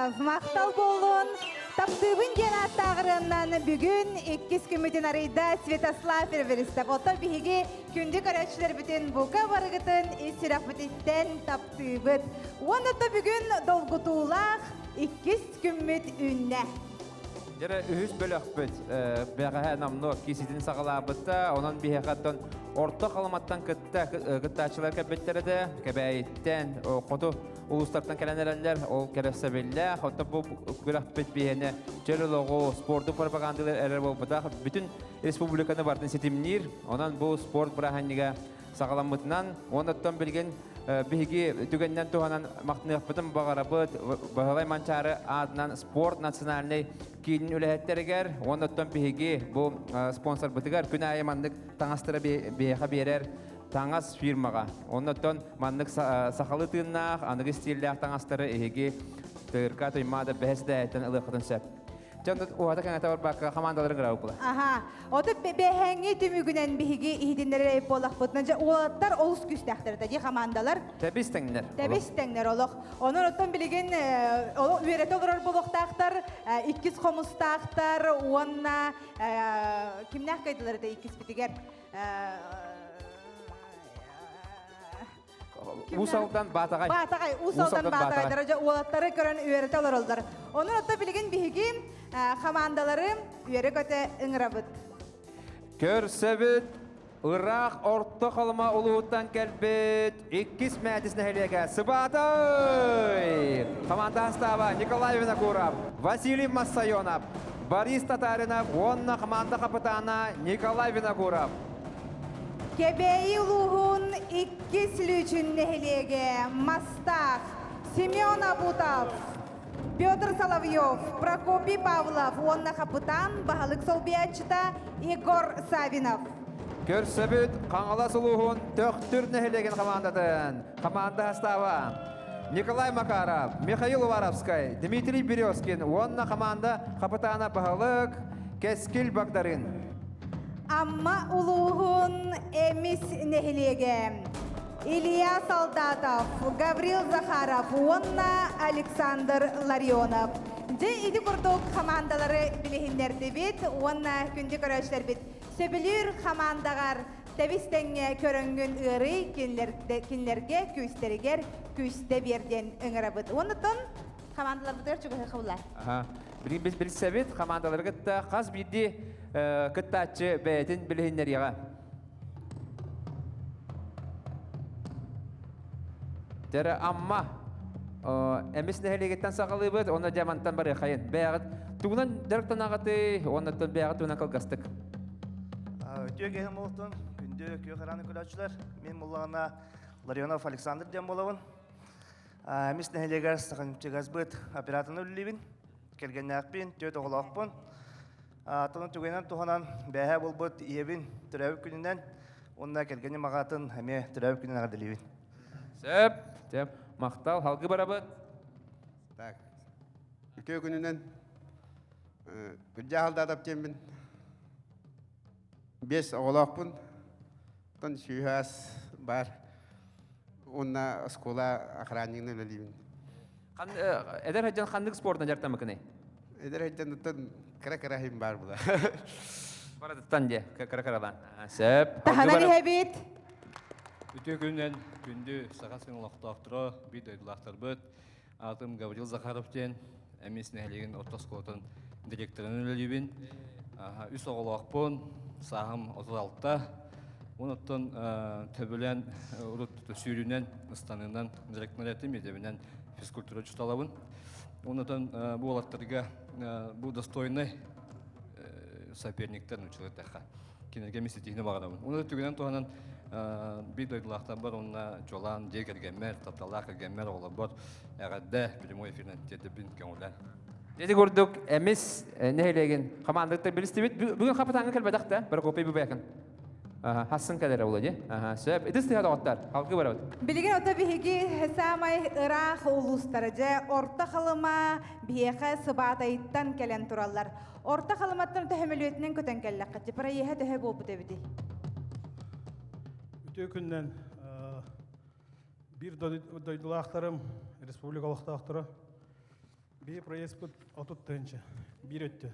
Мақтал болуын, таптыбын ген аттағырынан бүгін 2 күмітін арайда Святослав Эверестов. Отар бігі күнді көрәтшілер бүтін бұқа барығытын ес-сүрақ бүтеттен таптыбыт. Онытта бүгін долғытулақ 2 күміт үнне. Жері үхіс бөлік бүт, бәғі намны кесетін сағалабытта, онан бейхаттан орта қаламаттан күттачылар кәбеттерді, кәбәйттен, қоты улустардан кәләнерәлер, ол кәрәсі білі, қотта бұл бөлік бүт бейхені жәріліғу спорты пропагандалар әрі бол бұдақ, бүтін республиканы бардың сетімнер, онан бұл спорт біраханныға сағаламытынан, онаттан білген Биги түгеннен туганан мақтынық бұтын бағарабыт, бағалай манчары адынан спорт национальный кейін үләхеттерігер, онаттан биги бұл спонсор бұтығар күн айымандық таңастыры бейха берер таңас фирмаға. Онаттан мандық сақалы тыыннақ, анығы стилдәқ таңастыры ехеге тұғырқа тұймады бәсді әйттен ұлықытын сөп. Жандат уғата кәңәті бар баққа командаларын қырау бұла. Аха, оты бәхәңе түмігінен бігі ихидіндері әйіп болақ бұтынан. Олаттар олыс күстәқтірді, де командалар. Тәбістіңдер. Тәбістіңдер олық. Оның оттан білеген үйреті олар болықтақтар, иккіз қомыстақтар, онына кімнәқ қайдылары да иккіз бітігер? Усалдан батағай. Батағай, усалдан батағай. Дәрәжі олаттары көрін үйреті олар олдар. Оның оттан білеген бігі командалары үйері көте ұңырабыд. Көрсөбіт, Irak orta қалыма ұлуыттан кәлбет, 2 мәдісіне әлеге Сыбатай! Команда Астава, Николай Винокуров, Василий Массайонов, Борис Татаринов, онна команда капитана Николай Винокуров. Кебеyi ұлуғын 2 слүчін әлеге Мастақ, Семен Абутов, Петр Соловьев, Прокопий Павлов, онна капитан, бағалық солбиятчыта Егор Савинов. Көрсөбүт қаңала сұлуғын төқтүр нәхелеген командатын. Команда состава Николай Макаров, Михаил Воровской, Дмитрий Березкин, онна команда капитана бағалық Кескил Багдарин. Амма улуғын эмис нехилеге. Илья Солдатов, Гаврил Захаров, онна Александр Ларионов. Же иди курдук командалары билихиннерді бит, онна күнді көрәшілер бит. Сөбілір командағар тәбістенге көрінгін ұры кинлерге күстерігер күсте берден өңірі бұд. Онытын командалар бұдыр жүгі қылар. Біз білсәбет командаларға да қаз бірді күттатшы бәйтін білігіндер еға. Дәрі амма әмес нәхелегеттен сақылы бұд, оны жамантан бары қайын. Бәғыт туғынан дәріктен ағаты, онытын бәғыт туғынан қылғастық. Өте кең болтын, күнде көй қараны көрәтшілер. Мен мұллағына Ларионов Александр дем болауын. Әмес нәхелегер сақынчығыз бұд оператыны үлілейбін. Келген әқпен, төт оғылақпын. Атының түгенен туғанан бәйә бол бұд иебін түрәуіп күнінен, онына келгені мағатын әме түрәуіп күнінен ағадылейбін. Сөп, мақтал, халқы бара бұд. Так, үтө күнінен бүлді алдадап тембін. 5 оғылақпын, тон сүйхас бар. Онна оскола охраннигін өлелейбін. Эдер хаджан қандық спортына жарттан мүкіне? Эдер хаджан ұттан кара-карахим бар бұла. Барадыттан де, кара-карадан. Сөп, Тахана лихебит. Үтө күннен күнді сағасын лақтақтыра бит өйділақтар бұд. Атым Гаврил Захаровтен, әмес нәхелеген ортасколатын директорын өлелейбін. Үс оғылақпын, сағым 36-та. Оныттан төбілен ұрыт сүйрінен, ұстанынан директорын әтім едебінен физкультура жұталабын. Оныттан бұл олаттарға бұл достойны соперниктерін ұчылы тәқа. Кенерге месетігіне бағадабын. Оны түгінен туғанан бит ойдылақтан бар, онына жолан, дер кергенмер, тапталақ кергенмер оғылы бар. Әғадда білімой эфирінен теді бін көңілі. Деди көрдік, әмес нәхелеген командалықтар білісті бет. Бүгін қапытаңы кәлбәдақ да, бір көпей бұл бәкін. Хасын кәдері олы, де? Сөп, едіс тіғады оғыттар, халқы бар өт. Билеген ота бихиги самай ырах улустары же орта қалыма бихеқа сыбатайттан кәлен туралар. Орта қалыматтан төхемелуетінен көтен кәлі қатты. Пара ехе төхе бол бұты біді. Үтө күннен bir doydulaqtarım respublikalықтақтары bir проезд бұд отут тәнші, bir өтті.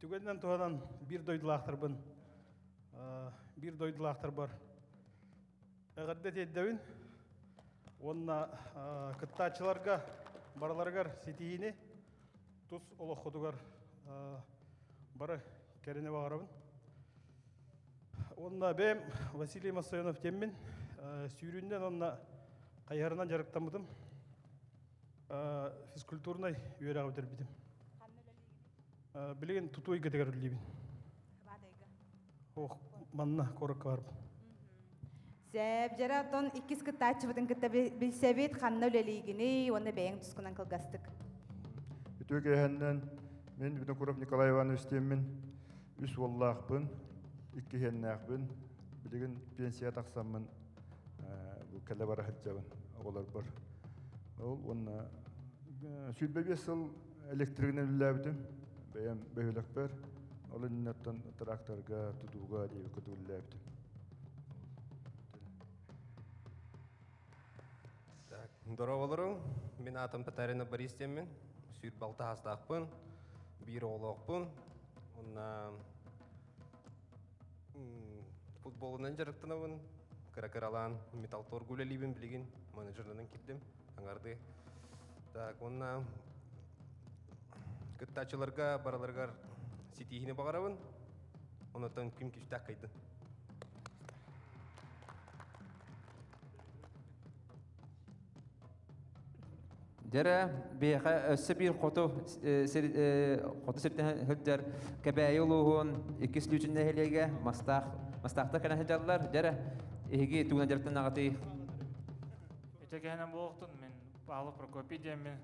Түгеннен туғадан bir doydulaqtar бұн, bir doydulaqtar бар. Әғаддет еддәуін, онына күттачыларға, бараларғар сетейіне, тұс олық құдығар бары кәріне бағарабын. Онына бәм Василий Масайонов теммен, сүйріннен онына қайарынан жарықтан бұдым, физкультурнай үйер ағыдыр бідім. Білеген тұтуй кәдігер үлейбін. Оқ, манна қорыққа барбын. Зәб жара тон иккис кыттачы бұтын кытта білсәбет қанна өлелейгіні, оны бәйін тұскынан қылғастық. Үтөге әннен мен бүтін Куров Николай Иванович теммен үс оллақпын, икки хеннақпын, білеген пенсия тақсамын кәлі бара хәтчабын, оғылар бар. Ол, онна сүлбәбе сыл электригінен үлләбітім, бәйім бәйілік бар, ол үннеттен тракторға, тұтуға дейі күті үлләбітім. Здорово, оларың. Мен атым Татарина Борис теммен. Сүйір балта хастақпын, бір оғылықпын. Футболынан жарықтынабын. Каракаралан металл торгуля либін білеген менеджерден келдім. Аңарды. Онна күттачыларға, бараларға сетейіне бағарабын. Онаттан күн кештақ қайды. Дәрі бейқа өсі бір қоты септен хүлдер кәбәйі ұлығын екес лүчін нәхелеге мастақта кәнәхі жалылар. Дәрі еге туғынан жарықтан ағаты. текенен болуқтын мен Павлов Прокопий дейм мен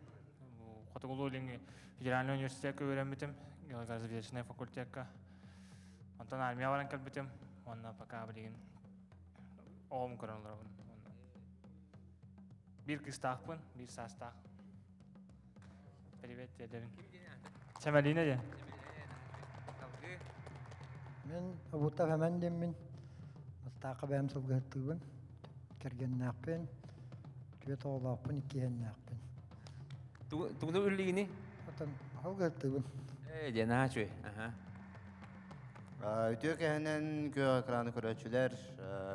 Хотугулулинги федеральный университетке öğrenmedim. Газоведочный факультетка. Онтон армия баран келбетим. Онна пока билген оғым көрінлер. Bir kıstaqpın, bir sastaq. Привет, дедерин. Çemeline de. Мен абута фәмәндем мен. Астақы бәм сылғаттығын. Керген нақпен. Түйет оғлақпын, иккен нақпен. Тугду үллигини? Атан алғаттығын. Дена чуй. Ütüyor ki hemen köy ekranı körüçüler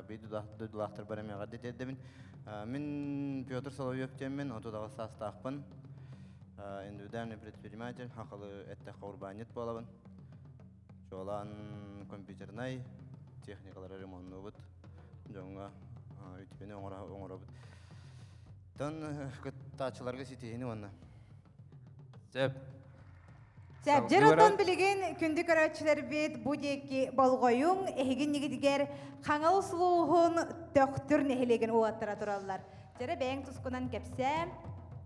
bir dudağıtır barım yağı dedim. Min Piotr Solovyov demin, o da sastaqpın. Индивидуальный предприниматель, хақылы этте қорбанет болабын. Жолан компьютернай техникалары ремонтны бұд. Жоңға үтіпені оңыра бұд. Тон күттачыларға сетейіні онна. Сәп. Сәп, жер оттон білеген күнді көрәтшілер бет бұдекі болғойың, әйген негедігер қаңал сұлуғын төқтір нәхелеген оғаттыра тұралылар. Жері бәйін тұсқынан кәпсәм.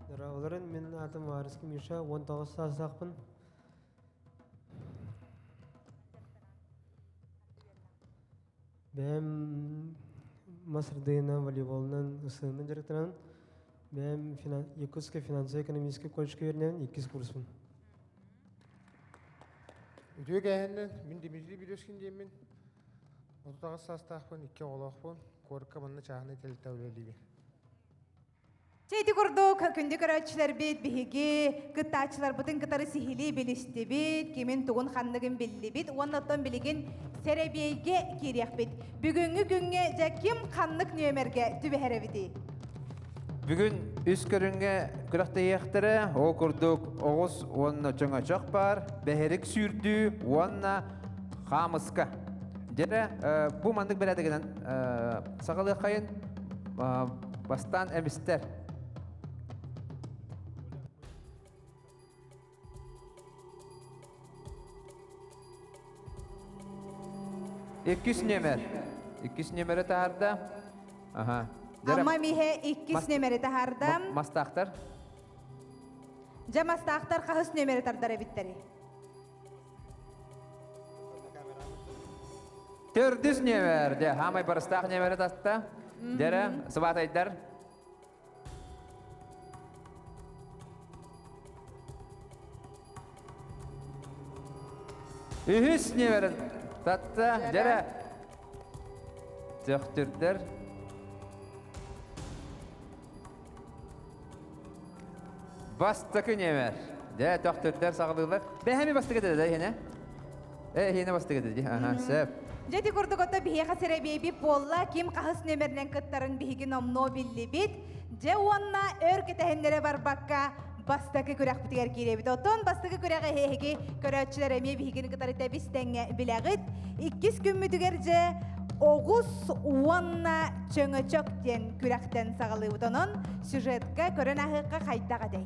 Оларын мен атым Арысқы Миша, 19 састақпын. Бәм Масырдыйынан волейболынан ұсығынан жарықтыран. Бәм Якутска финансово-экономический колледжге верінен 2 курспын. Ütüyor ki min Dimitri Biloskin diyeyim min. 19 sastaqpın, 2 oğlaqpın. Korka bana çağını telte öyleliği. Çeyti kurduk, күнді көрәтшілер бет бігі, күттачылар бұтын күтары сихили білісті бет, кемен тұғын қандығын білді бет, оннаттан білеген сәребейге керек бет. Бүгінгі күнге жәкем қандық нөмерге түбі біді. Бүгін үс көрінге күріқті еқтірі, ол күрдік оғыз онына жаңа жоқ бар, бәхерік сүрді, онына қамысқа. Дері, бұл мандық бір әдігінен сағалы қайын бастан әмістер. 200 нөмер. 200 нөмері тағарда. Amma mihe 200 nömeri tahardam. Mastaqtar. Ja mastaqtar qahus nömeri tardara bitteri. 400 nömer. De hamay barastaq nömeri tasta. Dere sıvat aydar. Ühüs nömeri tatta. Dere töktürder. Bastıkı nömer. De töktürder sağlıqlar. Behemi bastıkı dedi yine. Yine bastıkı dedi. Aha, sep. Jadi kurdukota bihe khasere bebi bolla kim qahus nömernen kıttarın bihigi nomno billi bit. Je onna örketehenlere var bakka bastıkı kurak bitiger kirebit. Oton bastıkı kurak hehegi köröççülere mi bihigini kıtarite bistenge bilagit. 2 gün mütügerce Oğuz onna çöngöçök den kürakten sağlığı butonun süjetka körönahıqqa kaydağa dey.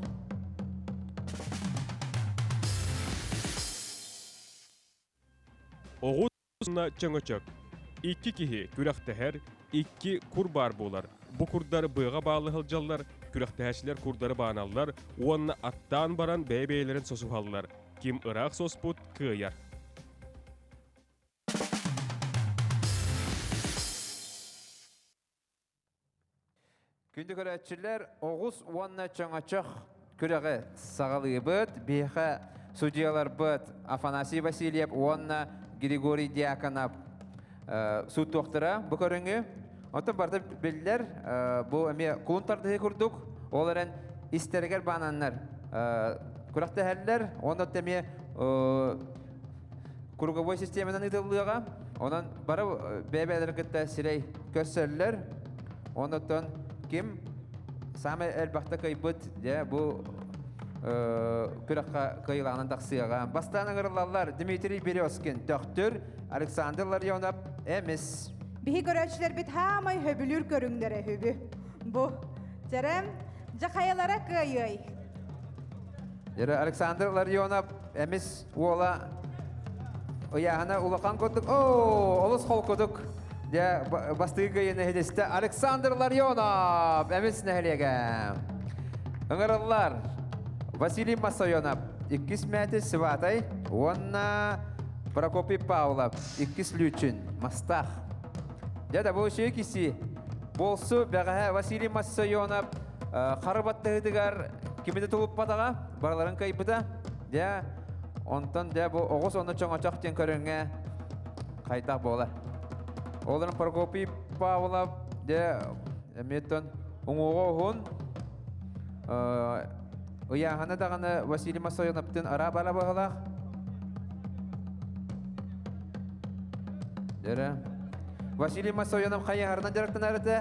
Oğuz onna çöngöçök. 2 kihi kürakteher, 2 kurbar bolar. Bu kurdar bığa bağlı hıljallar, kürakteherçiler kurdarı bağnallar, onna attan baran beybeylerin sosu hallar. Kim ıraq sosput kıyar. Күнді көрәтшілер Оғыз уанна чоңачық күрәғі сағалығы бұд, бейхі судьялар бұд Афанасий Васильев, уанна Григорий Дьяконов суд тоқтыра бұл көріңі. Онтан барды білдер, бұл әме құлынтарды көрдік, оларын істергер бананлар. Күрәқті әлілер, онын әме круговой системадан ұйдылыға, онын бары бәбәлер күтті сірей көсілер, онын Kim sami elbaqta kayıbıt ya bu kürakka kayılanan taksıyağa. Bastana gırılallar Dmitri Beryoskin, doktor Alexander Larionov, emis. Bihi görüşler bit hamay höbülür körüngdere höbü. Bu Cerem jakayalara kayıy. Yere Alexander Larionov, emis ola oyağına ulakan koduk. Olus kol koduk. де бастыгы гайыны хедесті Александр Ларионов, әмес нәхелеге. Ыңырылар, Василий Масойонов, 2 мәті Сватай, онна Прокопий Павлов, 2 Лючин, Мастах. Деді бұл үші кесі, болсу бәғі Василий Масойонов, қарыбатты ғыдығар кемеді тұлып батаға, барларын кайбыда, де, онтан де бұл оғыз оны чоңачақ тен көріңе қайтақ болар. Оларын Прокопий Павлов, де, әметтен ұңуға ұғын, ұяғаны дағаны Василий Масойоновтың ара бала бағылақ. Дәрі. Василий Масойонов қайығарынан жарықтан әріті,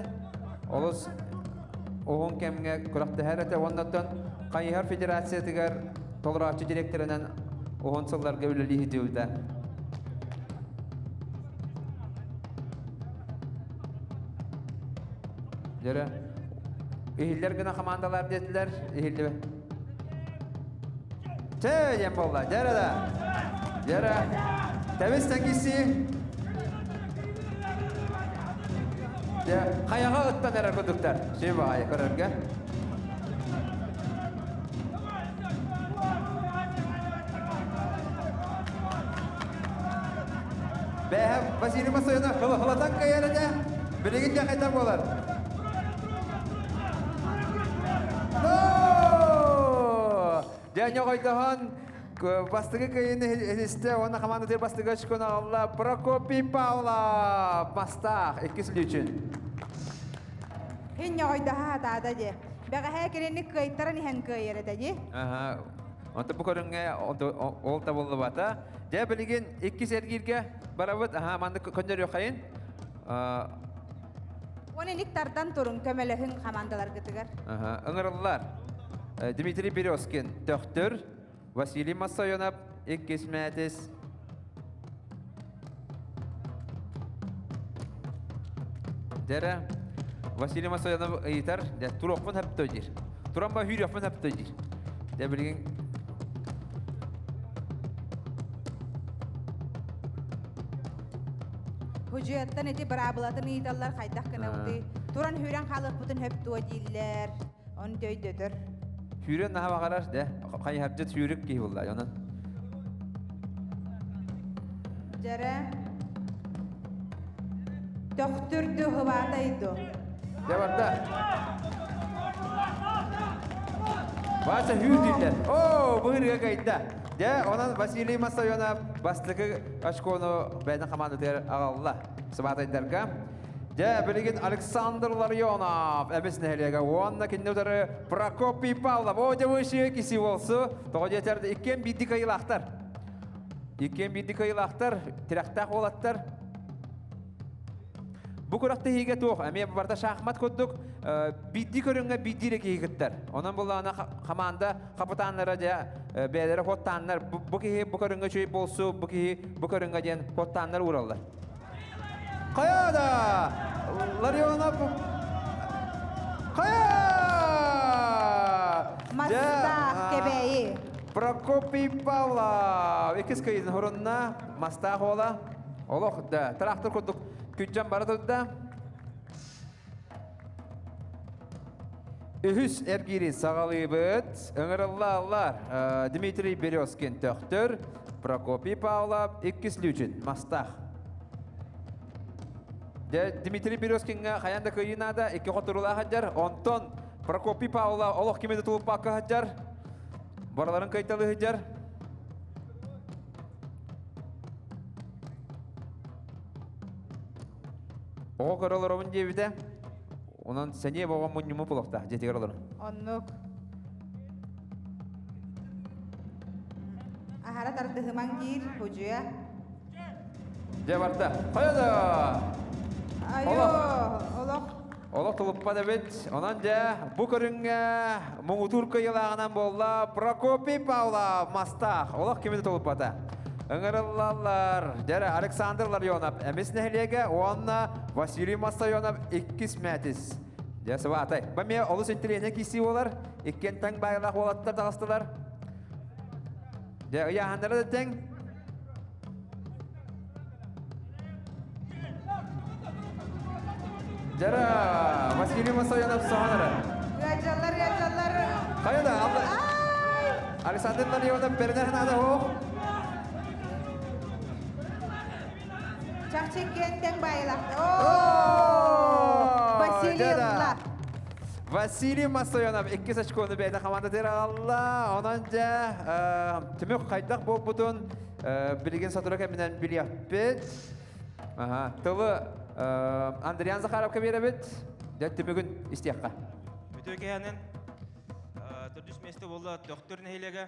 олыс оғын кәміңе күріқті әріті, оннаттан қайығар федерация тігер толырақчы директорынан оғын сылларға өлілі хидеуді. Дәрі. Ehiller gına komandalar dediler, ehilli. Teyem bolla, dere da. Dere. Temiz tengisi. De, kayağa ıttan erer kuduklar. Şey bağaya kararga. Behem, Vasili Masoyana hılatan kayarı da. Biligin yakaytan bolar. Дәне қойдаған бастығы кайыны хедесті, оны командадыр бастығы шықын алла Прокопий Павлов, Мастах, 2 Лючин. Хенне қойдаға атады де. Бәға хәкерені кайттарын хэн кайыры де. Онты бұл көрінге ол табылы бата. Де білген 2 сәргерге барабыт, манды көндер өқайын. Оны ликтардан тұрын көмеліхін командалар күтігер. Ыңырылар. Дмитрий Березкин, 4, Василий Масойонов, 2 мәтіс. Дәрі, Василий Масойонов ұйытар, тұроқпын әпті өдер. Тұран ба үйрекпін әпті өдер. Дә білген... Hücüyetten eti barabıladın iyidallar kaydak kına uti. Turan hüren kalıp bütün hep tuğaciller. Onu döydüdür. Hürün naha bakarar de, kayharcıt hürük ki vallahi onun. Jere. Doktordu hıvataydı. De var da. Varsa hür diller. Oo, bu hırga kayıtta. De, onun Vasiliy Masayonov bastıkı aşkonu benden kamandı der Allah. Sıbatay dergam. De, bilgin Alexander Larionov, əmis nəhəliyəgə, onunla kendələri Prokopий Pavlov, o da vışı kisi olsu, toğa yeterdi, ikken biddi kayılaqtar. İkken biddi kayılaqtar, tiraqtaq olattar. Bu kuraqta hege toq, əmə barda şahmat kodduk, biddi körünge biddirek hegittar. Onun bulağına kamanda kapitanlara da beyleri hottanlar, bu ki bu körünge çöy bolsu, bu ki bu körünge den hottanlar uğrallar. Kayada! Larionov! Kaya! Mastah kebeyi. Prokopий Pavlov! İkiz kayın hurunna, Mastah ola. Oloq da, traktör kurduk. Kütcan bara tutda. Ühüs ergiri sağalıybıt. Öngırıllarlar. Dmitri Berezkin töktür. Prokopий Pavlov, 2 Lючin, Mastah. Dmitri Berezkin'e hayanda kıyına da 2 oturula hacar. Onton Prokopий Pavlov Allah kimede tulup bakka hacar. Baraların kayıtalı hacar. O karalar onun cebide. Onun seneye babam munyumu bulakta. Jeti karaların. Onluk. Ahara tardıhıman gir hücüye. Cevarda. Hayada. Ayo, olok. Olok tulupa da bit. Onanca bu körünge Muğutur kıyılağından bolla Prokopий Pavlov, Mastah. Olok kimede tulupa da. Öngırıllarlar. Jere Alexander Larionov. Emis nehliyege oğanna Vasiliy Masayonov 2 мәтіс. Jese vatay. Bamya olus intilene kisi olar. İkken tang baylaq olatlar dağıstılar. Je uyahanlara da teng. Жара, Василий Масоянов соғаныры. Яжалар. Қайда, Александр Ларионов берінен ады оқ. Чақчеккенттен байлақты. Василий Василий Масоянов 2 очконы бәйді команда тері алла. Онан жа түмік қайдақ бұл бұтын білген сатыра кәмінен білі бет. Тылы Андриан Захаров кәбері бет. Түмігін істияққа. Өтөкеянын түрдүс месті болла доктор нәхелеге,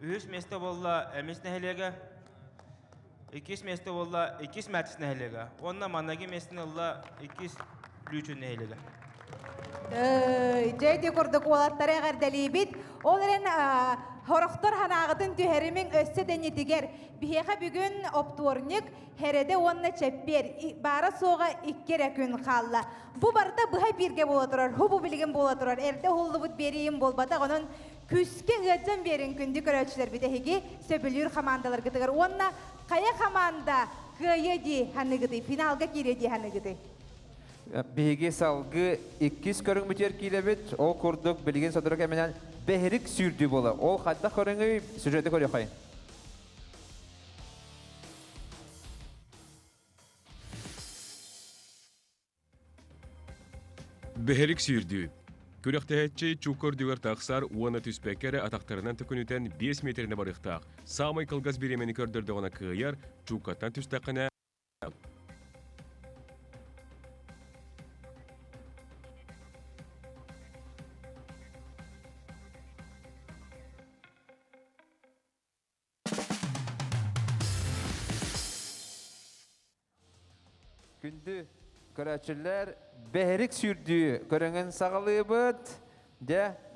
үхіс месті болла әмес нәхелеге, икис месті болла икис мәтіс нәхелеге, онна маннаги местін олла икис лүчін нәхелеге. Жейді күрдік олаттары әғардәлі бит. Оларын хорықтар ханағытын түйерімін өсі дәнетігер. Бихеға бүгін оптуорник хереде онына чәппер. Бары соға иккер әкін қалла. Бұ барда бұға бірге бола тұрар, хубу білген бола тұрар. Әрді холды бұд берейін болбада, оның күске ғаджан берін күнді көрәтшілер бітәхеге сөбілер командалар гытығыр. Онына қая команда ғайеди ханығыды, финалға кереди ханығыды. Беге салғы 2 көрің бүтер кейлебет, ол күрдік білген садыры кәменен бәхірік сүрді болы. Ол қатта көріңі сюжеті көрі қайын. Бәхірік сүрді. Көріқтәхетчі чукордығыр тақсар уаны түспәкері атақтарынан түкінітен 5 метріне барықтақ. Самай қылғаз беремені көрдірді ғана күйер чукаттан түстәқіне. Күнді көрәтшілер бәхірік сүрді көріңін сағалы бұд.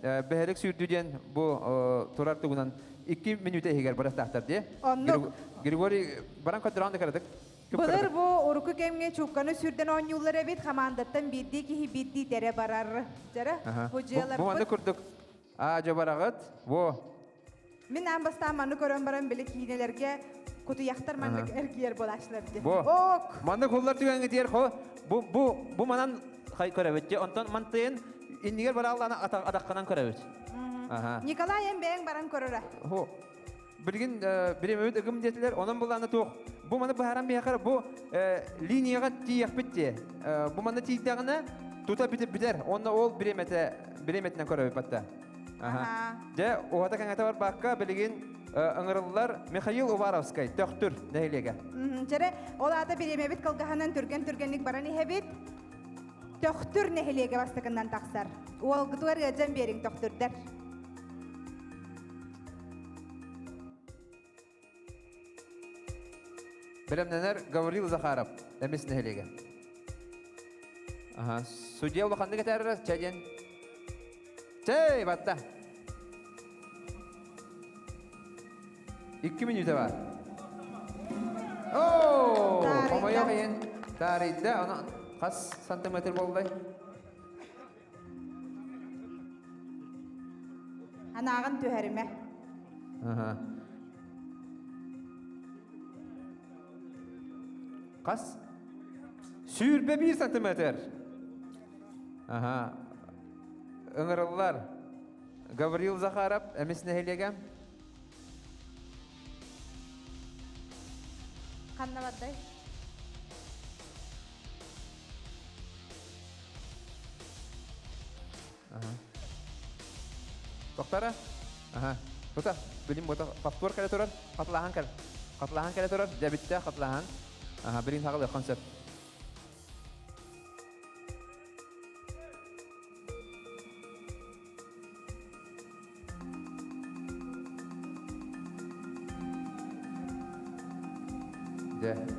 Бәхірік сүрдіден бұл тұрар тұғынан 2 минута егер барастақтар де. Григорий баран көттіранды қарадық. Бұлыр бұл ұрықы кәмге чуққаны сүрден 10 юллар әбет қамандаттан бірді кейі бірді тәрі барар. Жара, ғұжиялар бұл маңды күрдік. Жа барағыт. Мен амбастан маңды көрін баран білі кейінелерге Kutu yaktır manlık erkiyer bolaşlar diye. Bu. Manlık hollar tüyenge diyer ho. Bu manan körevetçi. Ondan mantığın indiger bara Allah'ına adakkanan körevet. Nikolay Embeğen baran körüre. Ho. Bilgin birim öğüt ıgım diyetiler. Onun bulanı tuğ. Bu manı bu haram bir yakar. Bu liniyaga tiyak bitti. Bu manı tiyikleğine tuta bitip biter. Onda ol birimetinden körevet batta. De o hata kan var bakka bilgin Аңырылылар Михаил Уваровскай, төқтүр нәйлеге. Жәрі, ол аты беремебет қылғағанан түрген-түргенлік баран ехебет төқтүр нәйлеге бастықынан тақсар. Ол ғытуар ғаджан берің төқтүрдер. Білімненер Гаврил Захаров, әмес нәйлеге. Судья ұлықанды кетәрі, чәден. Чәй, батта. 2 minuta var. Ama yok yin. Tarihte ona kaç santimetre oldu? Anağın tüherime. Kaç? Sürbe 1 santimetre. Öngörüller. Gavril Zakharov, emis nehiliyegem. Kanna badday. Doktora? Tuta, bilim buta faktor kali turun, katlahan kali turun, jabitnya katlahan. Bilim sakal konsep.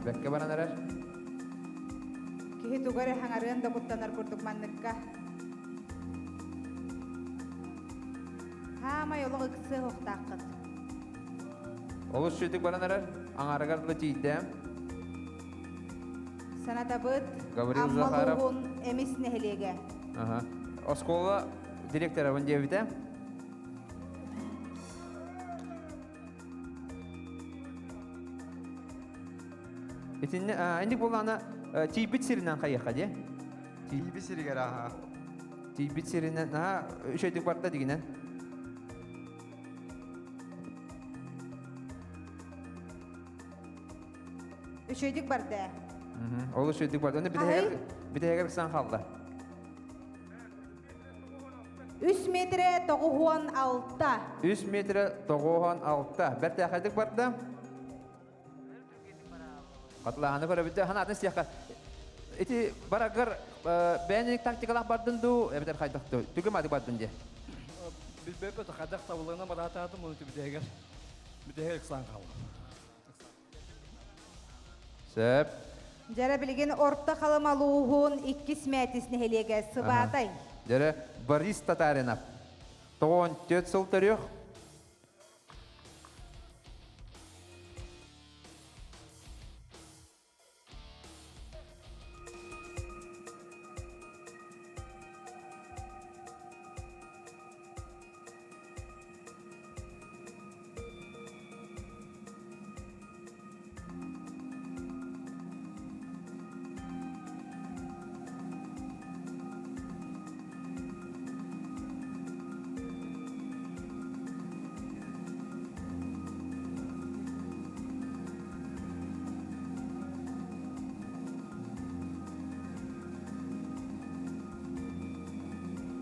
Bekle bana neler? Kihi tugare hangarın da kuttanar kurduk mandıkka. Hama yolu ıksı hoqtaqıt. Oluz şüydük bana neler? Angargarlı çiğdem. Sana tabıt. Gavril Zakharov. Ammaluğun emis nehlege. Oskola direktörü bunu diyebilirim. İtinne, indi bulana çiğbit sirinden kayıqa diye. Тиби сиригер аха. Тибит сиринен, үшөйдік барда дегенен. Үшөйдік барды. Ол үшөйдік барда. Оны бітегер кісан қалды. 3 метре 96. 3 метре 96. Бәрті ақайдық барда. Қатылағаны көрі бітті. Хана атын сияққа. Эти барагар бәнелік тактикалақ бардын ду, әбітер қайдықты. Түгім адық бардын де. Билбеп өтө қадақ табылығына барататым, оны бітегер кісан қалды. Сөп. Жара білген орта қалым алуғын 2 мәтісіне хелеге сыбатай. Жара Борис Татаринов. 94 сыл түріқ.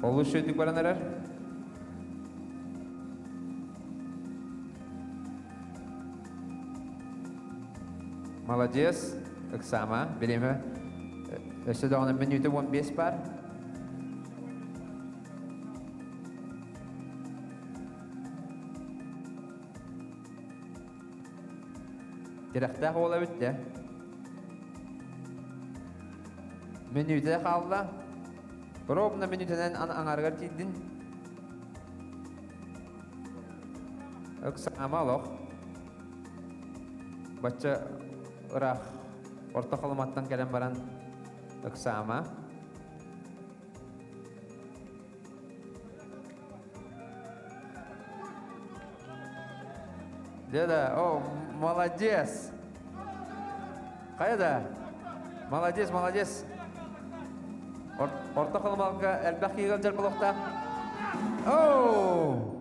Олу шөйдік баранарар. Молодец. Оксама. Береме. Өсі дағына минуты 15 бар. Директақ ола бітті. Минуты қалды. Ровно минутынан аңарғар тейдін. Оксама лоқ. Бача ұрақ орта қалыматтан кәлем баран Оксама. Деда, о, молодец. Қайда? Молодец, молодец. Орта қалымалға әлбәқ кейгіл жар бұлықта. Оу!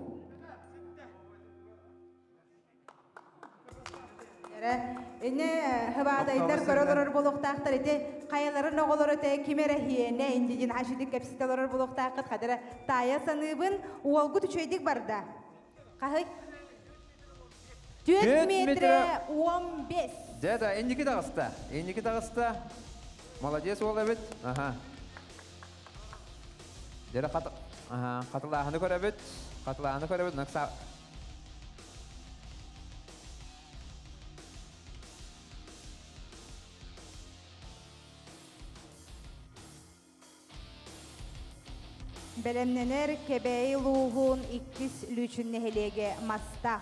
Эне хыбадайдар көрөлөр бұлықтақтар ете қайаларын оғылыр өте кемері хиене индеген ашидік кәпсітелер бұлықтақыт қадыры тая саныбын уолгу түчөйдік барда. Қағық? 4 метре 15. Деда, ендекі дағыста. Ендекі дағыста. Молодец ол әбет. Дері қатылағыны көрәбет. Қатылағыны көрәбет. Нақса... Бәлемненер кебәй луғын 2 лүчін нәхелеге маста.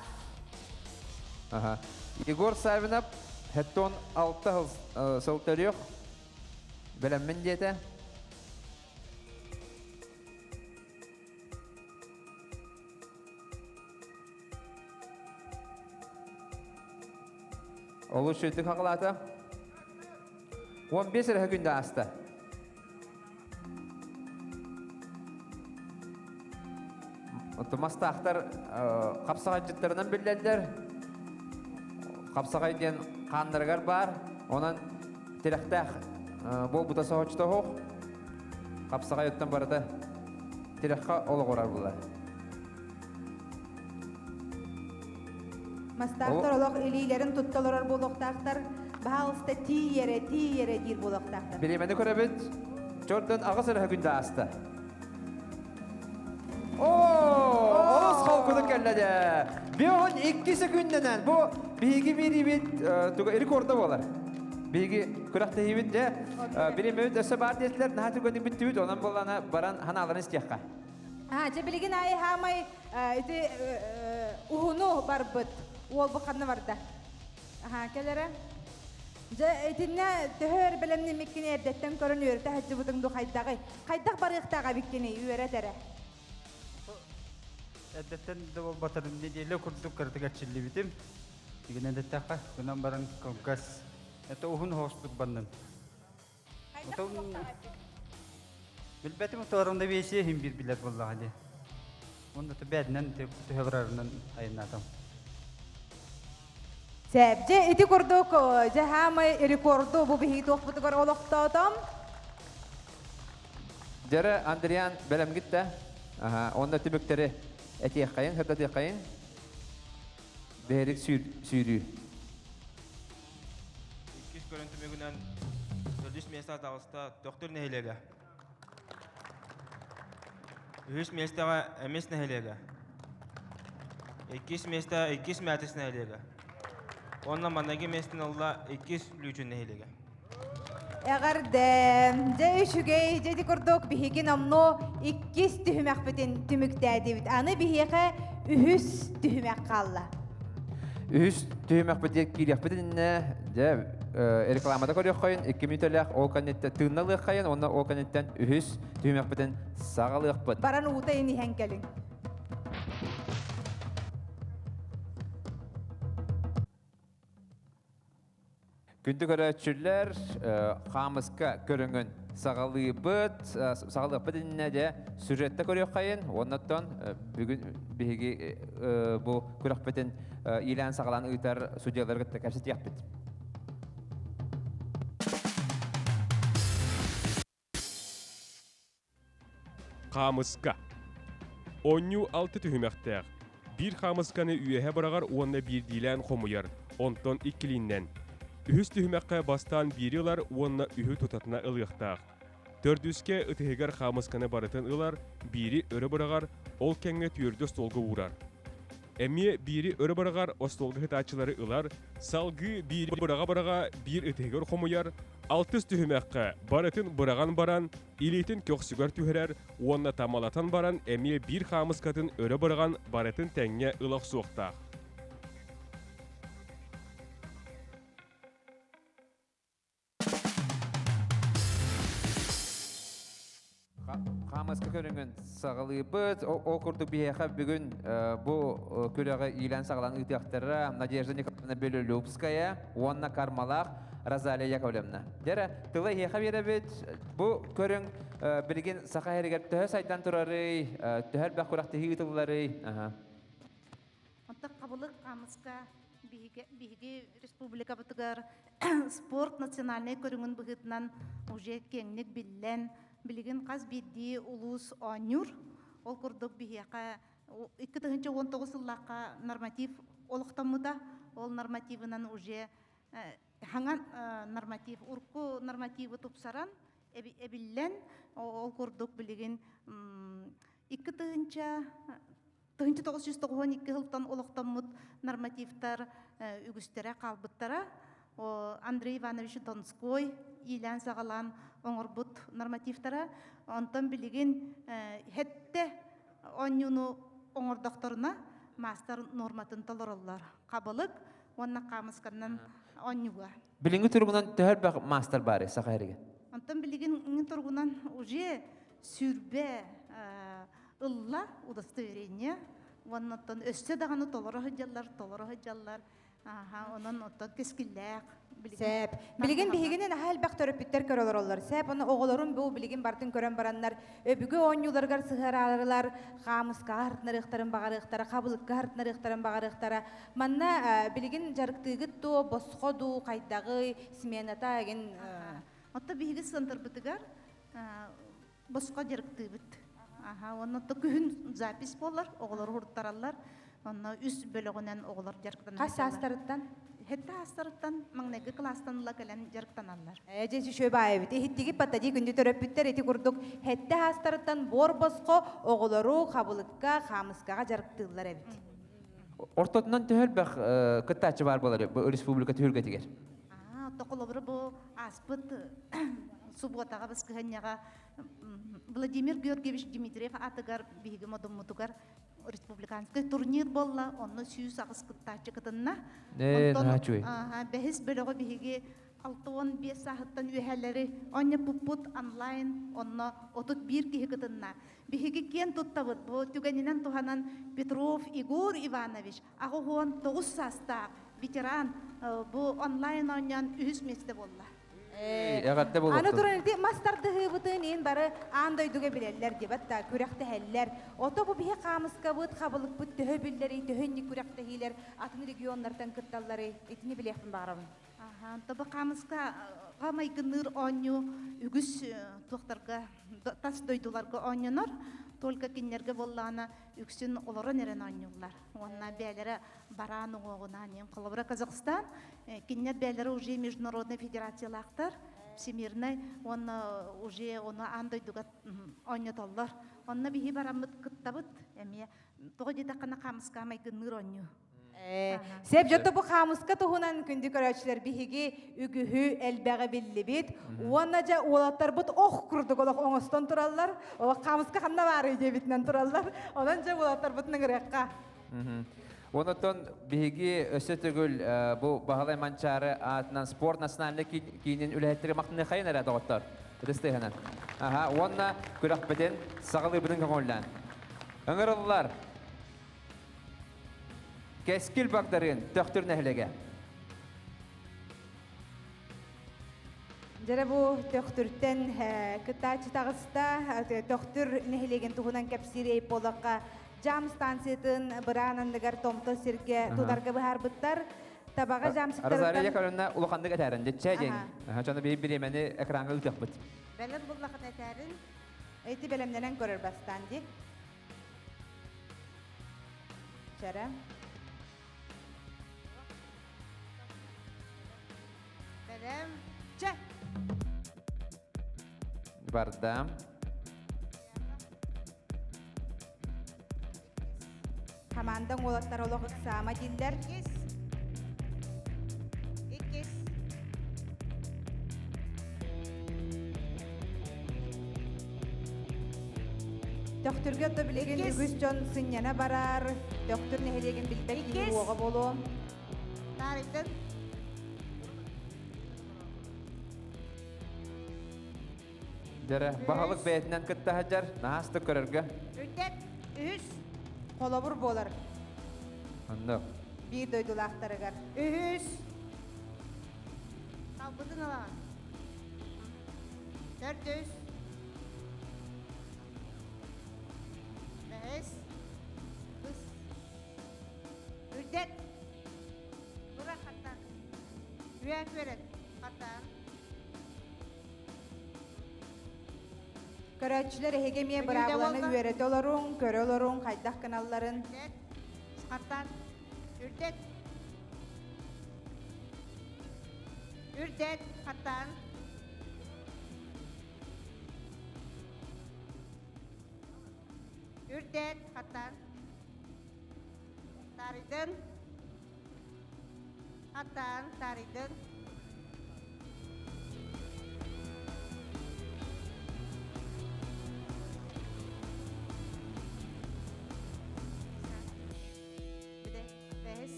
Егор Савинов, хеттон 6 сылтырық. Бәлеммен деті. Олу шөйті қағылаты. 15 рәхі күнді асты. Мастақтар қапсағай жыттарынан білдәлдер. Қапсағай ден қандырғар бар. Онан теректәқ бол бұтасы хоқчыта хоқ. Қапсағай өттен барыда терекқа олы қорар бұлар. Мастақтар олық илейлерін тұтталырар болуқтақтар. Бағалысты тиере дир болуқтақтар. Білемені көрәбет. Жордан ағыз әрі күнді асты. Оғыз қалқыны кәлләді. Беон 2 секундінен. Бұл бейгі бері бет рекорда болар. Бейгі күрақта ебет де. Білемет өсі бар детілер. Нағатыр көндік бітті бет. Онан болана баран ханаларын істияққа. Жабілеген айы хамай ұғыну бар бұд. Ол бұқанны барда. Кәлері? Этинне төхөр білімні меккені әрдеттен көрін өрті әджі бұдыңды қайдағы. Қайдақ барықтаға беккені үйері тәрі. Әдеттен де ол батырын неделі күрдік кірдік әтшілі бітім. Деген әдеттәққа күнан барың конкас. Әті ұғын хоғыстық бандын. Билбетим уторунда бейси хим bir bilet bolla hadi. Onda da bednen tühevrarından ayınladım. Sebce iti kurduk jahamay rekordu bu bihi tuh butugar oloktotom. Jere Andrian belem gitti. Aha, onda tübükleri eti kayın, hatta di kayın. Berik sürü. İkis görüntümügünden Tördüs mesaj dağısta doktor nehilega. Ühüs mesdağa emes nehilega. İkis mesdağa ikis mətis nehilega. Onunla managi mestin olla ikis lücün nehilega. Eğer de üçüge dedi kurduk bihigi namno ikkis tühümek bitin tümükdädi bit. Anı bihige ühüs tühümek kalla. Ühüs tühümek bitik kiryak bitinne de reklamada koruyor koyun 2 minutlarlık o kanette tığnalık koyun onda o kanetten ühüs tühümek bitin sağalık bit. Baran uta ini henkelin. Күнді көрәтшілер қамысқа көріңін сағалы бұдынна де сюжетті көрек қайын. Оннаттан бүгін бігі бұл көрек бітін илән сағалан ұйтар судияларға кәпсет яқпет. Қамысқа. 16 түхімәқтәқ. Bir қамысқаны үйеге бірағар онына бір дейлән қомuyar. Онтан ikilinden. Ühüs tühümäkkä bastan birilar onna ühü tutatına ılıyıqtaq. Tördüske ıtıhıgar xamıskаны barıtın ılar, biri örü bırağar, ol kenge tüyördü stolgu uğrar. Әмие biri örü bırağar, o stolgu hıtaçıları ılar, salgı biri bırağa bir ıtıhıgar xomuyar, altız tühümäkkä barıtın bırağan baran, ilitin köksügar tühürer, onna tamalatan baran, әмие bir xamıskatın örü bırağan barıtın tenge ılaq soğuqtaq. Қамысқа көріңін сағылы бұд, о күрді бейеқі бүгін бұл көріғі илән сағылан ұйтықтары Надежда Николаевна Белолюбская, Уанна Кармалақ, Розалия Яковлевна. Дәрі, тылы еқі бері бет, бұл көрің білген сақа әрігер түхі сайттан тұрары, түхәл бәқ құрақты хейтілдері. Онтақ қабылық қамысқа биһиги республика бытыгар спорт национальный көрүңүн быгытынан уже кеңник биллен билигин каз бидди улус онюр ол курдук биһиака 2019 ыллакка норматив олуктаммыта ол нормативынан уже хаңан норматив урку нормативы тупсаран эбиллен ол курдук билигин 1992 жылдан олуктаммыт нормативтар үгүстөрө калбыттара Андрей Иванович Донской илән сагалан оңорбут нормативтара онтон билигин хетте онюну оңордокторуна мастер норматын толороллар кабылык онна камысканнан онюга Билинги тургунан төһөр бәқ мастер бары сақа әріге. онтон билигин тургунан уже сүрбе ылла удостоверение оннотон өссө даганы толору хыджаллар онон оттон кескиллээх Сәп. Билигин бихигинен ахал бак төрөпүттер көрөлөр олар. Сәп оны оголорун бу билигин бартын көрөн бараннар. Өбүгө оңюларгар сыгыралар, хамыска артнарыктарын багарыктара, кабылыкка артнарыктарын багарыктара. Манна билигин жарыктыгыт то босходу кайдагы смената ген отто биһиги сынтыр бытыгар боско жарыктыбыт. Онно то күн запись болар, оголор хурттаралар. Онно үс бөлөгүнөн оголор жарыктан. Кас астарыттан? Хетте астарыттан, маңнеги класстан ла келен жарыктаналар. Эже шөбай бит. Хиттиги паттади күндү төрөпүттер эти курдук. Хетте астарыттан бор боско оголору кабылыкка, хамыскага жарыктылар эбит. Ортотунан төһөл бәқ кыттачы бар болар, бұл республика түһүргө тигер. Токолобры бу аспыт субботага баскыһаньяга Владимир Георгиевич Дмитриев атыгар биһиги модуммутугар республиканский турнир болла, онно сүйүс агыс кыттачы кытынна. Бэхис бөлөгө биһиги 6-5 сааттан үһэлери оння пуппут онлайн онно отут бир киһи кытынна. Биһиги кен туттабыт бу түгенинен туханан Петров Игорь Иванович агугуон 9 саста ветеран бу онлайн оннян үһүс месте болла. Эгерде Аны болуптун. туран ити мастарды хыбытын ин бары андойдуга билерлер дебат та күрәкте хәлләр. Ото бу бие камыска бут кабылык бут төһө билләри төһөнни күрәкте хилер атын регионнардан кытталлары итини билехпин барабын. Аха, таба камыска гамай гыныр оню үгүс туктарга тас дойдуларга онюнор. Только киннерге боллана үксүн олорон эрен онюлар. Онна бәләре баран оғуна нем Колобра Казахстан. Киннер бәләре уже международный федерациялактар. Всемирный, он уже оны андойдуга онютоллар. Онна бихи барамыт кыттабыт. Эме тогыда кана камыска май гыныр оню. Сеп жотто бу камыска тухунан күндү көрөчлөр биһиги үгүһү элбеге биллибит. Уонна жа улаттар бут ох курдук олох оңостон тураллар. О камыска ханна бары дебитнен тураллар. Онан жа улаттар бут ныңыракка. Онотон биһиги өсө түгүл бу баһалай манчары атынан спорт национальный кийинин үлэһеттири мактыны хайын эрэ доҕоттор. Рыстыйханан. Аха, уонна күрәхпетен сагалыбытын көңөллән. Ыҥырыллар. Кескил бактарын төктүр нәһилеге. Жара бу төктүртен кытачы тагыста төктүр нәһилеген тухунан кепсирей полакка жам станциятын быраанандыгар томто сирге тударга бахар буттар табага жам Арзария сиктардан якарына улахандык этәрен детчә ден. Жана бей биремени экранга үтәкбит. белер буллакын этәрин эти белемненен көрөр бастан ди. Жара белем че Бардам. Командан олаттар олох ыксаама диллер. Төктүргө то билеген үгүс жон сыньяна барар. Төктүр нехелеген билбек кии уога болу. Таритын. Жара баһалык бәйтинен кытта хаҗар, нахасты көрөргө. Үтет, үс. Колобур болар. Анда. Bir doydulaqtarıgar. Ühüs. Kalbıdın alan. 400. 5. Kız. Ürdet. Bırak hatta. Üyek verin. Hatta. Köröççüler hegemiye bıraklarını üyeret olurun, köre olurun, kaydak kanalların. Hatta. Ürdet. Ürdet hatan. Ürdet hatan. Taridin. Hatan taridin.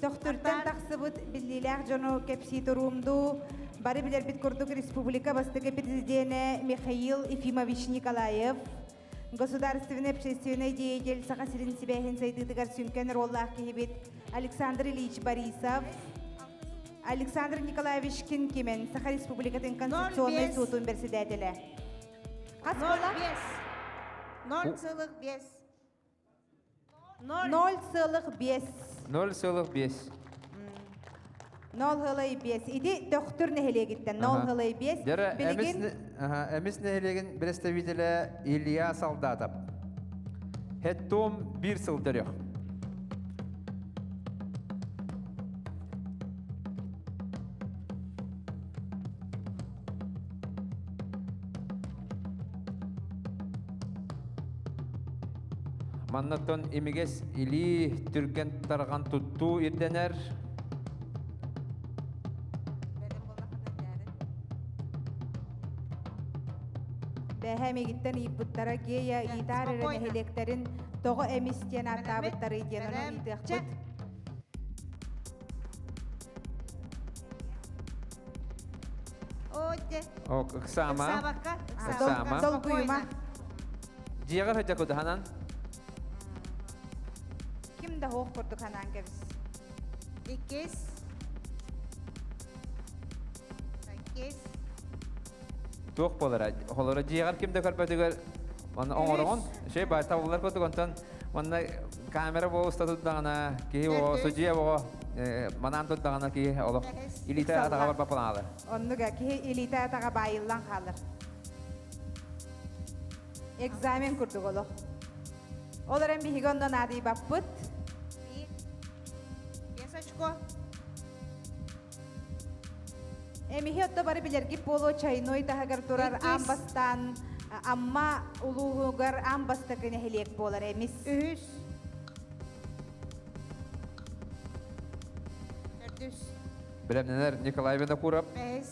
Доктортан тақсыбыт биллилях жону кепси турумду бары билер бит курдук республика бастыгы президенты Михаил Ефимович Николаев, государственный общественный деятель Сахасирин Сибяхин Сайдытыгар Сюнкен Роллах Кихибит Александр Ильич Борисов, Александр Николаевич Кинкимен, Саха Республикатын Конституционный суд университетелі. Қас бола? 0,5. 0,5. 0,5. 0,5. Иди доктор нехелегиттен 0,5. Жара эмис нехелеген представителе Илья Солдатов. Хеттом 1 сылдырык. Маннаттон имигес или түрген тарган тутту ирденер. Бәһәмегиттен иппуттара гея итарырын электерин тоғы эмистен аттабыттары иденон идеқпыт. Ок, ыксама. Дол күйма. Жиягар хаджа кудаханан. Ким да хоқ көрдік ханан кебіз? 2. иккис, Туох болара. Холора жиğer kimde körpötüger. Onu oğurun. Şey bay tavırlar kötü kontan. Onu kamera bu usta tutduğuna ki o sucuya bu manan tutduğuna ki olur. İlite atağa var papanalı. Onnuga ki ilite atağa bayıllan kalır. Egzamin kurduk olu. Оларан бихигондон ади баппыт. Бесочко, Эмихи отто бары билерги поло чайной тахагар турар амбастан амма улуугар амбаста кыне хелек болар эмис. үһүс, төрдүс, Bilem neler Nikolay Vinokurov. бес,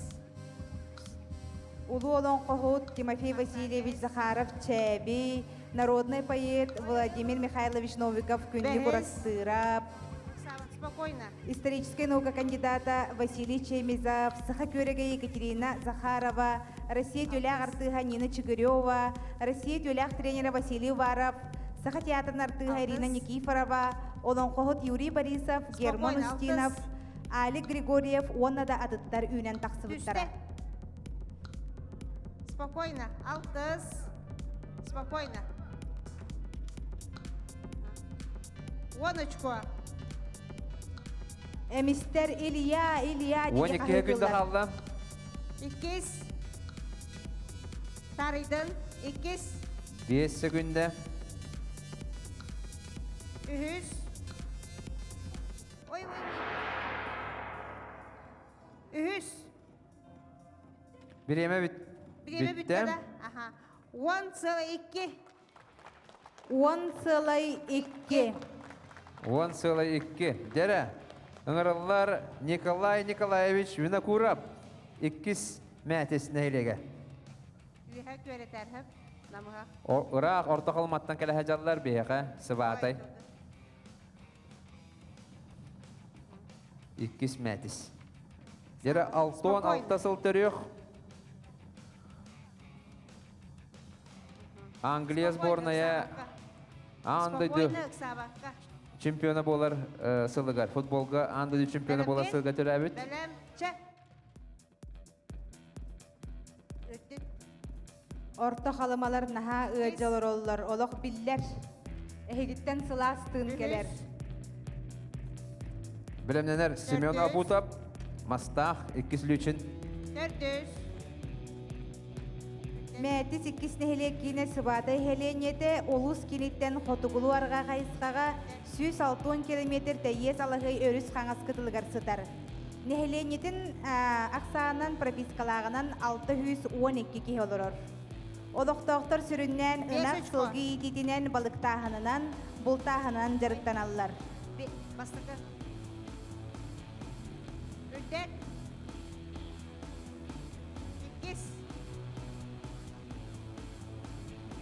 Улуу олон кохут Тимофей Васильевич Захаров Чеби, народный поэт Владимир Михайлович Новиков күнди Бэхэс. курастырап. спокойно. Историческая наука кандидата Василий Чемизов, Сахакюрега Екатерина Захарова, Россия тюлях артыга Нина Чигырева, Россия тюлях тренера Василий Варов, Сахатеатр артыга Ирина Никифорова, Олонкохот Юрий Борисов, Герман Спокойно, Устинов, Алик Григорьев, оннада адыттар үйнен тақсыбыттара. Спокойно, алтыс, спокойно. Оночко, Мистер Илья, деге 12 günde kaldı. иккис, тарыйдын, иккис, 5 секунde. үһүс, ой, үһүс, Bir yeme биреме bitti. бүтті да, аха, 1,2, 10,2. 10,2. Dere. Ыңырылар Николай Николаевич Винокуров. 2 мәтесіне елеге. үһә көрі тәрхіп, намыға, Irak orta kalmatan kele hajallar beyaka sıbatay. 2 мәтес. Dere 6 sıl törüyor. Angliya sbornaya andı спокойно, сабаққа, çempiona bolar sılıgar. Futbolga andı çempiona bolar sılıgar törəbit. бәлем, чә, өттік, Орто халымалар наха ыжалар оллар, олох биллер. Эхидиттен сыластын келер. Bilemneler Simeon Abutap, Mastah, 2 lüçün. төртүс, Мәтис иккисне хелеккине сыбадай хеленете олус киниттен хотугулу арга кайыскага 160 километр тәйес алахый өрүс қаңас кытылыгар сытар. Нехеленетин аксаанан пропискалагынан 612 кихи олорор. Олоқтоқтор сүрүннен ынак Бесочко. сылгы ититинен балыктаханынан бултаханынан жарыктан аллар. бастықы, үрдек, иккис,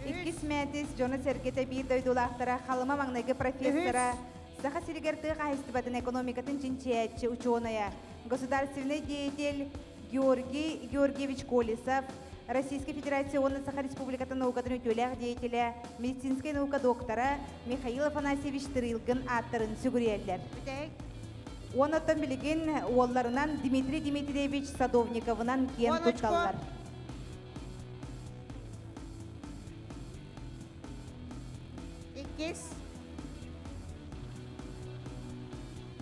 Иккис мәтис Жона Сергете бир дойдулақтара халыма маңнайгы профессора Саха Сиригерты қайыстыбатын экономикатын чинчиятчы ученая, государственный деятель Георгий Георгиевич Колесов, Российской Федерационной Саха Республикатын наукатын өтөләк деятеля, медицинская наука доктора Михаил Афанасьевич Тырылгын аттарын сүгірелдер. бүтек, Оныттан білген оларынан Дмитрий Дмитриевич Садовниковынан кен Оночко. тұтталар. иккис,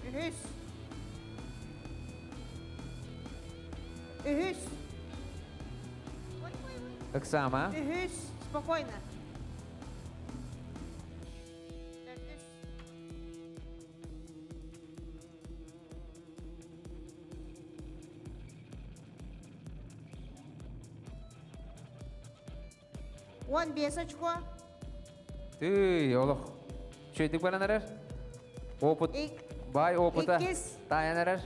үһүс, үһүс, Iksama. үһүс, спокойно. Төртүс, он бесочко, Tüy, oğlum. Çöydük bana neler? Oput. Bay oputa. İkiz. Taya neler?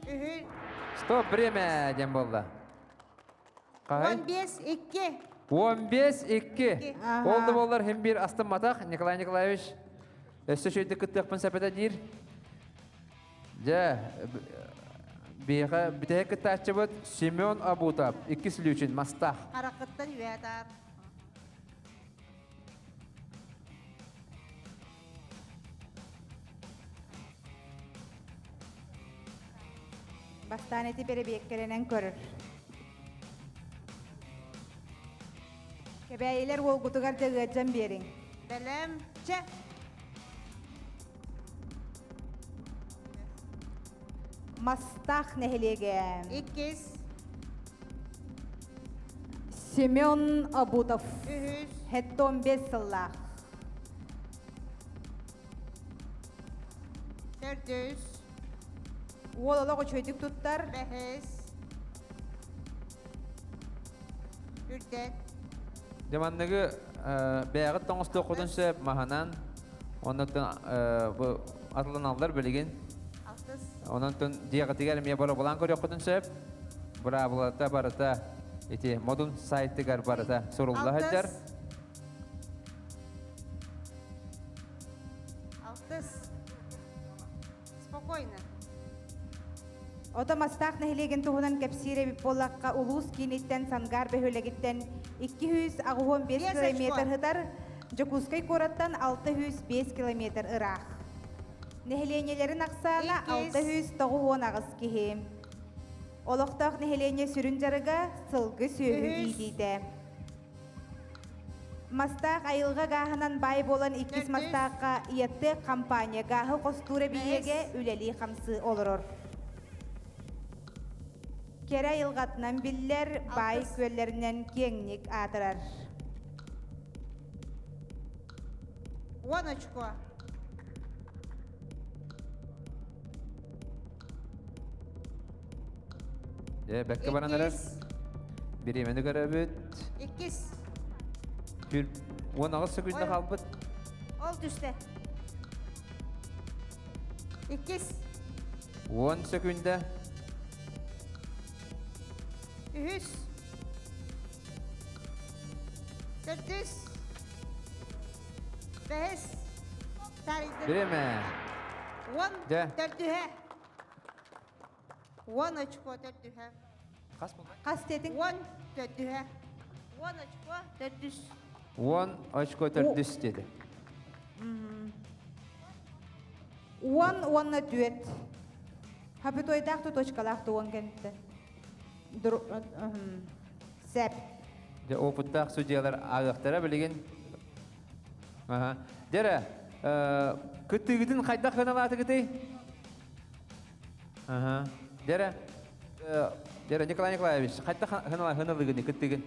үһүс, Stop, время, Демболда. Kay? 15-2. 15-2. Aha. Oldu bollar hem bir astım matak. Nikolay Nikolaevich. Öste çöydük kıttık pın sepete dir. Ja. Biha biteye kıtta açıbıt. Simeon Abutap. 2 lüçün mastah. Harakatten üyetar. Bastaneti beri bekkelenen körür. Kebeyiler ol kutugar dağıcan berin. Belem. Çe. Mastaq nehelege. İkiz. Semyon Abutov. Ühüz. Hetton 5 yıllık. Dördüz. Oğlala çocuk tuttar. Behes. Ürdet. Demandagi bägit toňusda okudun söp mahanan ondan bu atılan allar bilgin. Altız. Ondan diýagatiger me bola bolan görýär okudun söp. Bura bulata barata iti modun saytigar barata sorulda hajar. Altız. Спокойно. Oda mastaq nehelegen tuhunan kepsire bir polakka ulus kinitten sangar behölegitten 215 Yes, kilometer Ashwa. hıdar Jokuskay korattan 605 kilometer ırak. Nehelenelerin aksana 690 ağız kihim. Oloqtaq nehelenye sürün jarıga sılgı söhü idide. Mastaq ayılga gahanan bay bolan ikis mastaqqa iyette kampanya gahı kostura biyege üleli hamsı olurur. Kere yılgatnan biller bay köllerinden kenglik adırar. 10 очко. Bekke baranlar. Biri meni göröbüt. İkiz. Bir 10 ağız sekünde kalbıt. Oldu üstte. İkiz. 10 sekünde. Ühüz. Dördüz. Behes. Tarihte. Biri mi? 10. De. Dördühe. 10 очко dördühe. Kas mı? Kas dedin? 10 dördühe. 10 очко dördüz. 10 açko 400 dedi. 10 düet. Habitoydaq tu toçkalaq tuğun kenti. Sep. De o puttaq sudiyalar ağıqtara bilgin. Aha. Dere, kütügüdün qayda kanalatı gitey? Aha. Dere, Nikolay Nikolaevich, qayda kanalatı kütügün?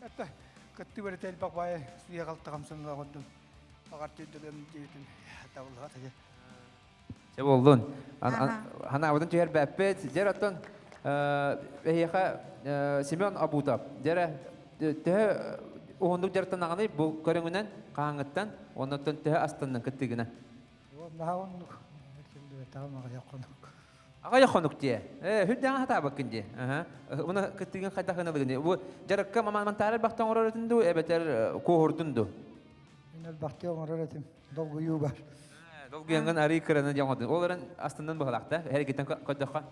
Hatta kıttı böyle tel bak bayağı suya kalktı kamsınlığa koydum. Fakat tüydüğüm diyetin. Hatta Allah'a tabi. Se boldun. Hana abudun tüher bäppet. Der atton behiqa Semyon Abutov. Der tehe ohunduk jartan ağını bu körüngünen qaňyttan ondan tehe astandan kütügüne. Daha onluk. Şimdi tamam yakınlık. Aga yakonuk diye. Hüdden hata bakın diye. Ona kütügün qayda kanalıgını. Bu jarakka mamantarar baktan orarıtındı, ebeter kohordundu. Yine baktı onu öğretim. Dolgu yubar. Dolgu yangan arı kırana jamadın. Onların astandan bakılakta. Hareketten koddaqa.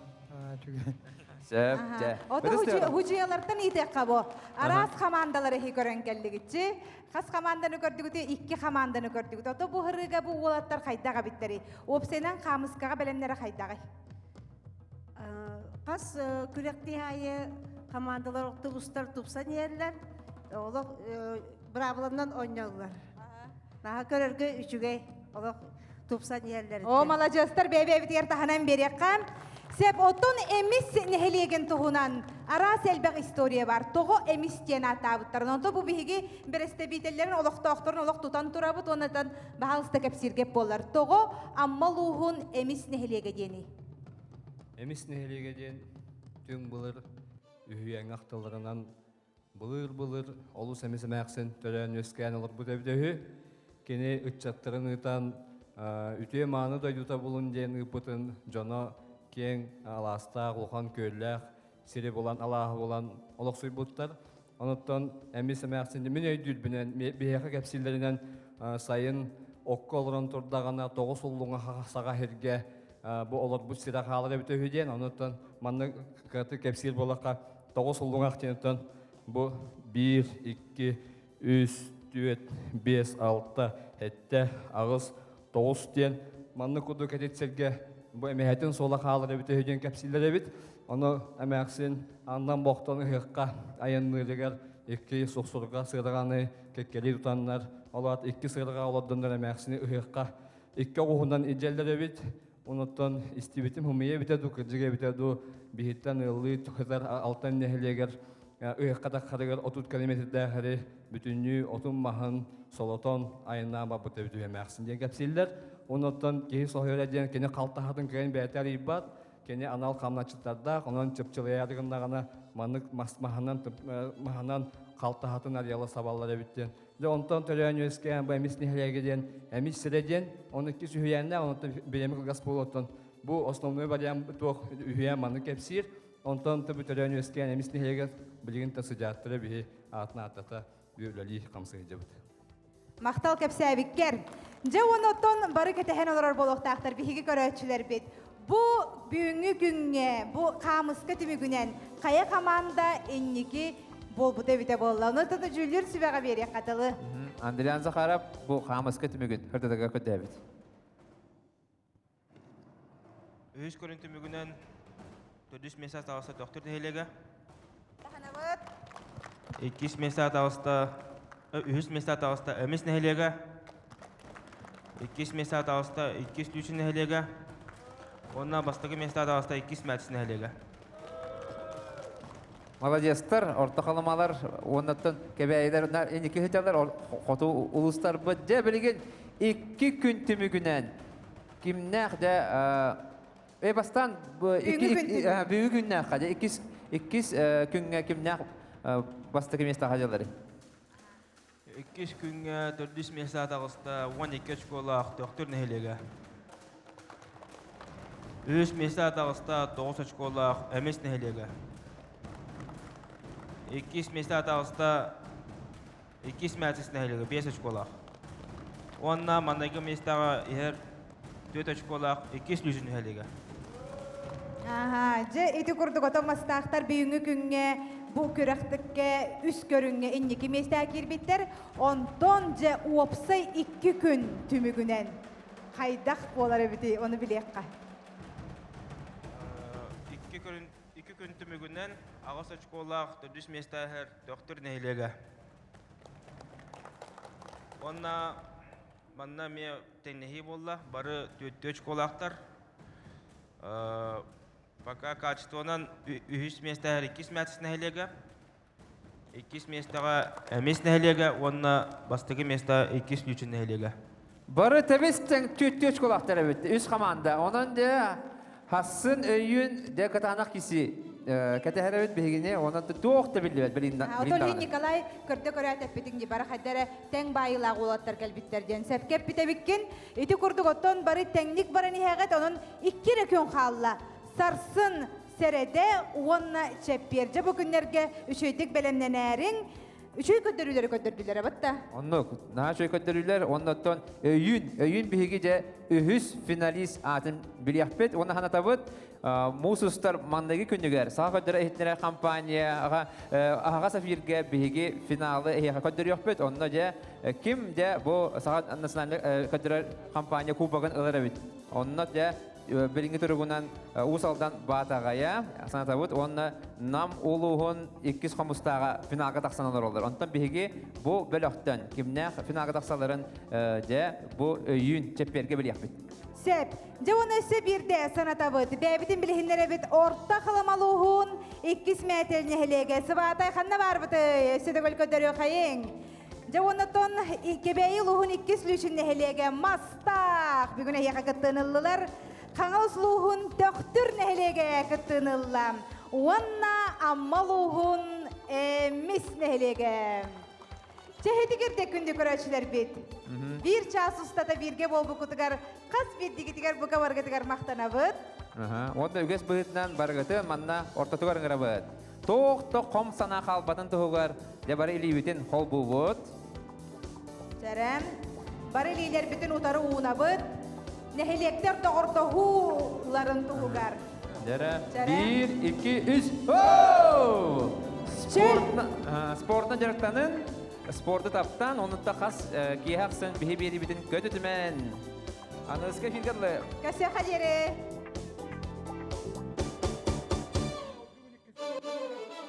Sep, de. Oda hucuyalardan ide qabo. Aras komandaları hi görenkelligitçi. Kas komandanı gördügütü, iki komandanı gördügütü. Oda bu hırıga bu olatlar qaydaga bitteri. Opsenen kamuskaga belemlere qaydaga. Kas kürekti hayı komandalar otobüsler tupsan yerler. Ola bravolarından oynuyorlar. Daha görürge üçüge ola tupsan yerler. O malajastar bebe bitiyer tahanan berekam. Sep otun emis nehelegen tuhunan ara selbek istoriya var. Togo emis jena tabuttar. Nonto bu bihigi bereste bitellerin olokta oktorun olok tutan turabut onatan bahalsta kepsirgep bollar. Togo ammaluhun emis nehelege jeni. Emis nehelege den tüm bulur ühüyen aktalarından bulur olus emis emaksen tören ösken olur bu devdehü kene ıççattırın ıtan ütüye manı da yuta bulun den ıpıtın jona ken alasta ulhan köllek siri bolan Allah bolan olok suybuttar onuttan emis emaksen min öydül binen beyaka kapsillerinden sayın okkolron turdagana 9 ulluğuna saga herge bu olur bu silah halıra bütün hüdiyen ondan manna katı kepsil bolaka 9 ulluğun akçenitten bu 1 2 3 4 5 6 7 ağız 9 diyen манны куду кететсерге бу эмеһетин сола хаалары бите хөдөн кепсиллер бит. Оны эмәксин андан боқтон хыкка аяннылыгар эки соксурга сырганы кеккели тутаннар. Олат эки сырга оладдындар эмәксини хыкка эки огундан иҗеллер бит. Онуттан истибитим хумие бите ду кыржыга бите ду бихиттен ыллы тухазар алтан нехлегер хыкка тахарыгар 30 км дәхәре бүтүннү отун махан солотон айына бабыты бите эмәксин ден кепсиллер. Онуттан кеһи сохёледен кене калтахатын кеген бәтәр ибат. Кене анал камначыттарда, онан чыпчылаядығында ғана манык маханан қалтахатын арияла сабаллары біттен. Онтан төлөйін өскен бұл әміс нехлегеден, әміс сіреден, оны ки сүйенне, онтан беремі қылғас болуттан. Бұл основной вариант тоқ үйен манык әпсир, онтан төлөйін өскен әміс нехлегед білігін тасыжаттыры бігі атына атата бүйірлі қамсығы жабыды. Мақтал кәпсәбіккер. Же онотон бары кетеген олар болуқтақтар бігі көрәтшілер бет. Бу бүгүнгү күнгө, бу камыска түмүгүнен кая команда энники болбута бите болла. Оны тата жүлүр сүбәгә бере катылы. Андриан Захаров бу камыска түмүгүн хырдыга көтөбүт. Үз көрүнтү мүгүнен төдүс месат алса доктор нехелеге. Таханабыт. 2 месат алса үз месат алса эмес нехелеге. 2 месат алса 2 лүчүн нехелеге. Онна бастығы местады алыста 2 мәтісін әлегі. Молодестер, орта қаламалар, оннаттан кәбәйелер, енекі хетелер, қоту ұлыстар бұдде білген 2 күн түмігінен. Кімнәқ де, бастан бүгін күннәқ қады, 2 күнге кімнәқ бастығы месті қадалары? 2 күнге 400 местады алыста 12 школақ доктор нәхелегі. Үз месат алыста 9 очколақ әмес нәхелегі. 2 месат алыста 2 мәтіс нәхелегі 5 очколақ. Онна мандайғы местаға ер 4 очколақ 2 лүзін нәхелегі. Же ити курдук отомастақтар бүйүнгү күнгө бу көрөктүккө үс көрүнгө энники места кирбиттер. Онтон же уопсай 2 күн түмүгүнен кайдак болары бити, оны билекка. 2 күн түмігінен ағас очколақ 400 места әр доктор нәхелегі. Онна манна ме тәннехи болла, бары 4 очколақтар. Пока качествонан 3 места әр 2 мәтіс нәхелегі. 2 местаға әмес нәхелегі, онна бастығы места 2 лүчін нәхелегі. Бары тәбестен 4 очколақтар әбетті, үз команда. Онан де Хасын өйін де катанақ кесі кәтәхәрәбет бігіне, онан да тоқты білдібет біліндағын. Отолин Николай көрді көрәт әппетіңде бары қаддары тәң байылақ олаттар кәлбіттерден. Сәпкеп бітебіккен, еті күрдік оттон бары тәңнік бары нехәғет, оның 2 рекөн қалла. Сарсын сәреде, онна чәпперді бүкіндерге үшөйтік бәлемнен әрің, үшөй көттірілері бітті. Онны, наға шөй көттірілер, оннаттан өйін бігі де үхіс финалист атын білияқпет, оны хана табыт, Мусустар мандagi күнігер. Саға көттірі әйттері компания, аға сафирге бігі финалы әйіға көттірі өкпет, онна де кім де бұл саға национальный көттірі компания кубағын ылыр әбіт. Онна де Белинги тұрғынан ұсалдан батағая, санатабыт, оны нам олуғын 2 қомыстаға финалға тақсаналар олар. Онтан бігі бұл бөліқтен, кімнәқ финалға тақсаларын де бұл үйін чепперге білі яқпет. Сәп, жауын өсі бірде санатабыт, бәбітін білігінлері біт орта қыламалуғын 2 мәтеліне хелеге. Сыбатай қанна бар бұты, өсі дөкіл көдірі қайын. Жауынытын кебәйі луғын 2 лүшінне хелеге мастақ. Бүгін әйеға күттінілілер. Қаңыл сұлуғын төқтір нәхелеге күттініллам. Уанна аммалуғын әміс нәхелеге. Чәхеті кердек күнді көрәтшілер бет. Bir час ұстата бірге бол бұқытығар, қас бердігітігер бұқа барғытығар мақтана бұд. Онда үгес бұғытынан барғыты манна ортатығар ғыра бұд. Тоқты қом сана қалбатын тұғығар, де бары илейбетін қол бұл бұд. Сәрім, бары илейлер бүтін ұтары уына бұд. Нәхелектер тоғыртығуларын тұғығар. 1, 2, 3. Спортын жарықтанын, спорты таптан, оны да қас кейхақсын бігі бері бітін көті түмен. Аныска филгерлы. Кася хадере.